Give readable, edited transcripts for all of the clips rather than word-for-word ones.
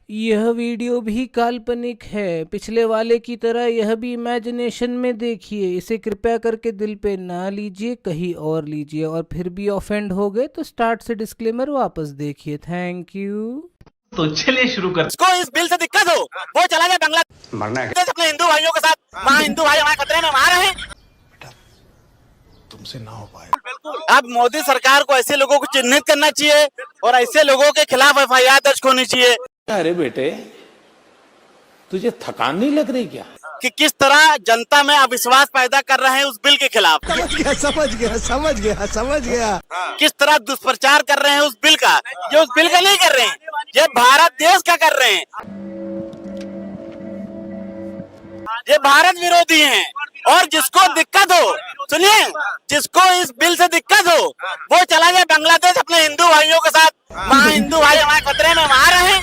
यह वीडियो भी काल्पनिक है। पिछले वाले की तरह यह भी इमेजिनेशन में देखिए। इसे कृपया करके दिल पे ना लीजिए, कहीं और लीजिए। और फिर भी ऑफेंड हो गए तो स्टार्ट से डिस्क्लेमर वापस देखिए। Thank you. तो चलिए शुरू कर। इसको इस बिल से दिक्कत हो, वो चला जाए बांग्लादेश मरना है अपने हिंदू भाइयों के साथ। वहाँ हिंदू भाई हमारे खतरे में मार रहे हैं। तुमसे ना हो पाए। अब मोदी सरकार को ऐसे लोगों को चिन्हित करना चाहिए और ऐसे लोगों के खिलाफ FIR दर्ज होनी चाहिए। अरे बेटे, तुझे थकान नहीं लग रही क्या? कि किस तरह जनता में अविश्वास पैदा कर रहे हैं उस बिल के खिलाफ। समझ गया। किस तरह दुष्प्रचार कर रहे हैं उस बिल का। ये उस बिल का नहीं कर रहे हैं, ये भारत देश का कर रहे हैं। ये भारत विरोधी हैं। और जिसको दिक्कत हो, सुनिए, जिसको इस बिल से दिक्कत हो वो चला जाए बांग्लादेश अपने हिंदू भाइयों के साथ। वहाँ हिंदू भाई हमारे खतरे में मार रहे हैं।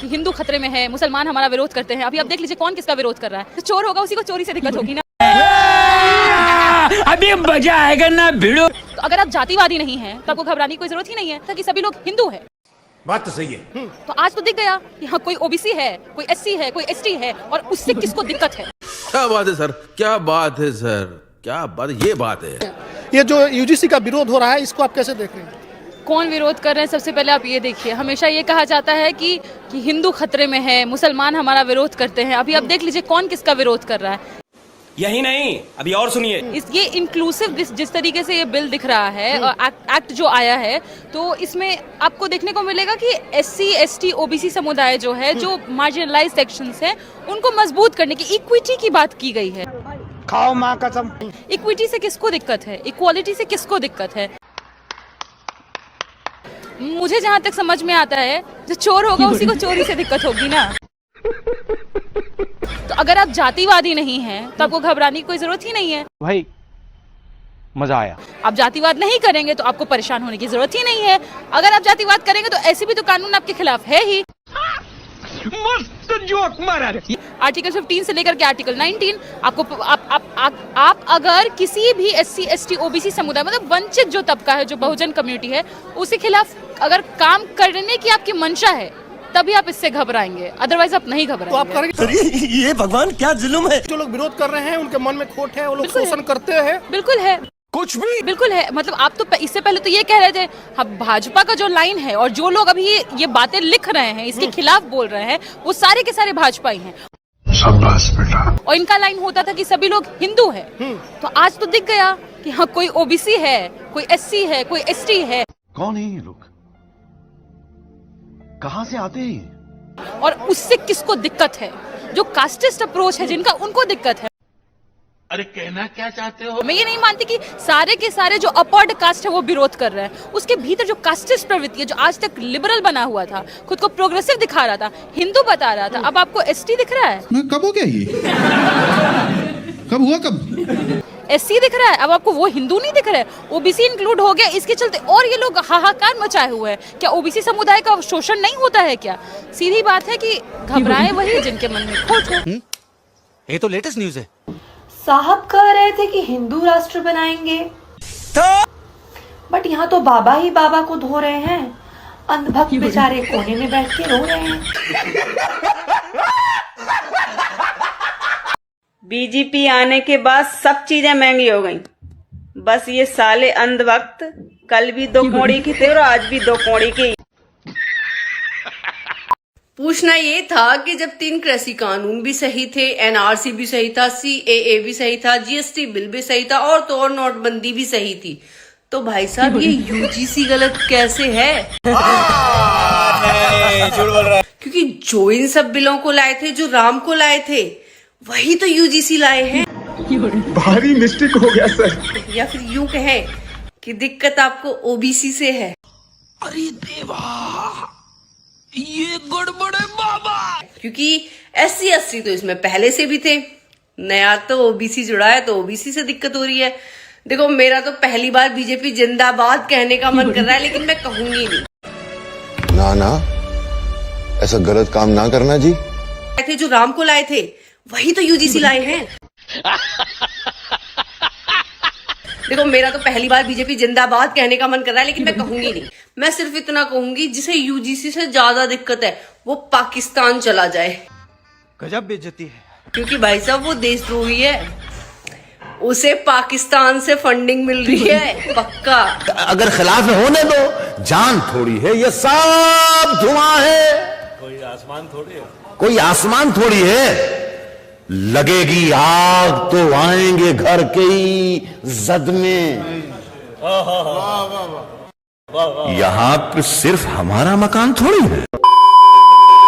कि हिंदू खतरे में है, मुसलमान हमारा विरोध करते हैं। अभी आप देख लीजिए कौन किसका विरोध कर रहा है। तो चोर होगा, उसी को चोरी से दिक्कत होगी ना। अभी मजा आएगा ना भिड़ो। तो अगर आप जातिवादी नहीं हैं तो आपको घबराने की कोई जरूरत ही नहीं है, क्योंकि सभी लोग हिंदू हैं। बात तो सही है। तो आज तो दिख गया कि हाँ, कोई OBC है, कोई SC है, कोई ST है, और उससे किसको दिक्कत है। क्या बात है सर, क्या बात है सर, क्या बात, ये बात है। ये जो UGC का विरोध हो रहा है, इसको आप कैसे देख रहे हैं? कौन विरोध कर रहे हैं? सबसे पहले आप ये देखिए, हमेशा ये कहा जाता है कि हिंदू खतरे में है, मुसलमान हमारा विरोध करते हैं। अभी आप देख लीजिए कौन किसका विरोध कर रहा है। यही नहीं, अभी और सुनिए। ये इंक्लूसिव जिस तरीके से ये बिल दिख रहा है और एक्ट जो आया है, तो इसमें आपको देखने को मिलेगा कि SC ST OBC समुदाय जो है, जो मार्जिनलाइज्ड सेक्शंस हैं, उनको मजबूत करने की, इक्विटी की बात की गई है। खाओ माँ कसम। इक्विटी से किसको दिक्कत है? इक्वालिटी से किसको दिक्कत है? मुझे जहाँ तक समझ में आता है, जो चोर होगा उसी को चोरी से दिक्कत होगी ना। तो अगर आप जातिवादी नहीं हैं तो आपको घबराने की कोई जरूरत ही नहीं है। भाई मजा आया। आप जातिवाद नहीं करेंगे तो आपको परेशान होने की जरूरत ही नहीं है। अगर आप जातिवाद करेंगे तो ऐसे भी तो कानून आपके खिलाफ है ही। मस्त जोक मारा रे। आर्टिकल 15 से लेकर के आर्टिकल 19 आपको आप अगर किसी भी SC ST OBC समुदाय, मतलब वंचित जो तबका है, जो बहुजन कम्युनिटी है, उसके खिलाफ अगर काम करने की आपकी मंशा है, तभी आप इससे घबराएंगे, अदरवाइज आप नहीं घबराएंगे। तो आप करेंगे? ये भगवान क्या जुल्म है। जो लोग विरोध कर रहे हैं, उनके मन में खोट है, वो लोग शोषण करते हैं। बिल्कुल है, कुछ भी बिल्कुल है। मतलब आप तो इससे पहले तो ये कह रहे थे, हम भाजपा का जो लाइन है और जो लोग अभी ये बातें लिख रहे हैं, इसके खिलाफ बोल रहे हैं, वो सारे के सारे भाजपाई हैं। शाबाश बेटा। और इनका लाइन होता था कि सभी लोग हिंदू हैं। तो आज तो दिख गया कि हाँ, कोई OBC है, कोई SC है, कोई ST है। कौन है ये लोग? कहाँ से आते हैं? और उससे किसको दिक्कत है? जो कास्टिस्ट अप्रोच है जिनका, उनको दिक्कत है। अरे कहना क्या चाहते हो? मैं ये नहीं मानती कि सारे के सारे जो अपर्ड कास्ट है वो विरोध कर रहे हैं। उसके भीतर जो कास्टिस्ट प्रवृत्ति है, जो आज तक लिबरल बना हुआ था, खुद को प्रोग्रेसिव दिखा रहा था, हिंदू बता रहा था, अब आपको ST दिख रहा है। मैं कब हो गया ये? कब हुआ कब? SC दिख रहा है, अब आपको वो हिंदू नहीं दिख रहा है। OBC इंक्लूड हो गया, इसके चलते और ये लोग हाहाकार मचाए हुए हैं। क्या OBC समुदाय का शोषण नहीं होता है क्या? सीधी बात है कि घबराए वही जिनके मन में खोट हो। ये तो लेटेस्ट न्यूज है। साहब कह रहे थे कि हिंदू राष्ट्र बनाएंगे, बट यहाँ तो बाबा ही बाबा को धो रहे हैं। अंधभक्त बेचारे कोने में बैठ के रो रहे हैं। BJP आने के बाद सब चीजें महंगी हो गई। बस ये साले अंधभक्त कल भी 2 कौड़ी की थे और आज भी 2 कौड़ी की। पूछना ये था कि जब 3 कृषि कानून भी सही थे, NRC भी सही था, CAA भी सही था, GST बिल भी सही था, और तो और नोटबंदी भी सही थी, तो भाई साहब ये UGC गलत कैसे है? क्योंकि जो इन सब बिलों को लाए थे, जो राम को लाए थे, वही तो UGC लाए हैं। भारी मिस्टेक हो गया सर। या फिर यूं कहें कि दिक्कत आपको OBC से है। अरे देवा, ये गड़बड़ है बाबा। क्योंकि SC ST तो इसमें पहले से भी थे, नया तो OBC जुड़ा है, तो OBC से दिक्कत हो रही है। देखो, मेरा तो पहली बार BJP जिंदाबाद कहने का मन कर रहा है, लेकिन मैं कहूंगी नहीं। ना ऐसा गलत काम ना करना जी। थे जो राम को लाए थे, वही तो UGC लाए हैं। देखो मेरा तो पहली बार बीजेपी जिंदाबाद कहने का मन कर रहा है, लेकिन मैं कहूंगी नहीं। मैं सिर्फ इतना कहूंगी जिसे यूजीसी से ज्यादा दिक्कत है वो पाकिस्तान चला जाए। गजब बेइज्जती है। क्योंकि भाई साहब वो देशद्रोही है, उसे पाकिस्तान से फंडिंग मिल रही है पक्का। अगर खिलाफ होने दो, जान थोड़ी है, ये सब धुआं है। कोई आसमान थोड़ी है। लगेगी आग तो आएंगे घर के ही जद में। यहाँ पे सिर्फ हमारा मकान थोड़ी है।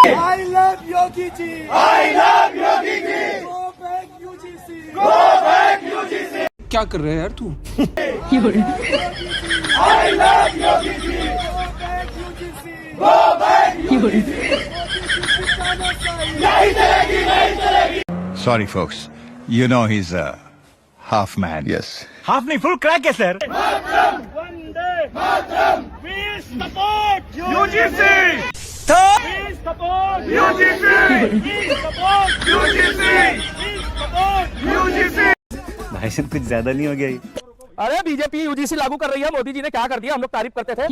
I love Yogi ji, I love Yogi ji, go back UGC, go back UGC। क्या कर रहे हैं यार तू? I love Yogi ji, go back UGC, go back UGC। नहीं चलेगी, नहीं चलेगी। Sorry, folks. You know he's a half man. Yes. Half नहीं फुल क्रैक है sir. Vande Mataram, we support UGC, we support UGC, we support UGC, we support UGC। भाई साहब कुछ ज्यादा नहीं हो गया ये? अरे बीजेपी यूजीसी लागू कर रही है, मोदी जी ने क्या कर दिया, हम लोग तारीफ करते थे।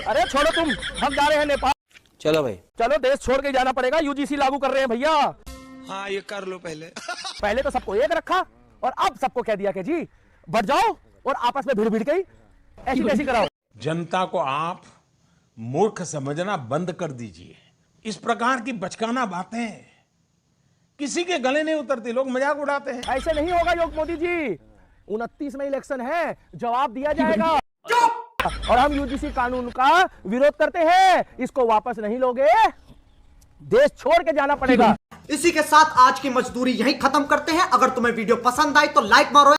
अरे छोड़ो तुम, हम जा रहे हैं नेपाल। चलो भाई, चलो देश छोड़ के जाना पड़ेगा, यूजीसी लागू कर रहे हैं भैया। हाँ ये कर लो पहले। पहले तो सबको एक रखा और अब सबको कह दिया कि जी बढ़ जाओ और आपस में भिड़ गई, ऐसी तैसी कराओ। जनता को आप मूर्ख समझना बंद कर दीजिए। इस प्रकार की बचकाना बातें किसी के गले नहीं उतरती, लोग मजाक उड़ाते हैं। ऐसे नहीं होगा योग मोदी जी, 29 में इलेक्शन है, जवाब दिया जाएगा। और हम यूजीसी कानून का विरोध करते हैं, इसको वापस नहीं लोगे, देश छोड़ के जाना पड़ेगा। इसी के साथ आज की मजदूरी यहीं खत्म करते हैं। अगर तुम्हें वीडियो पसंद आई तो लाइक मारो।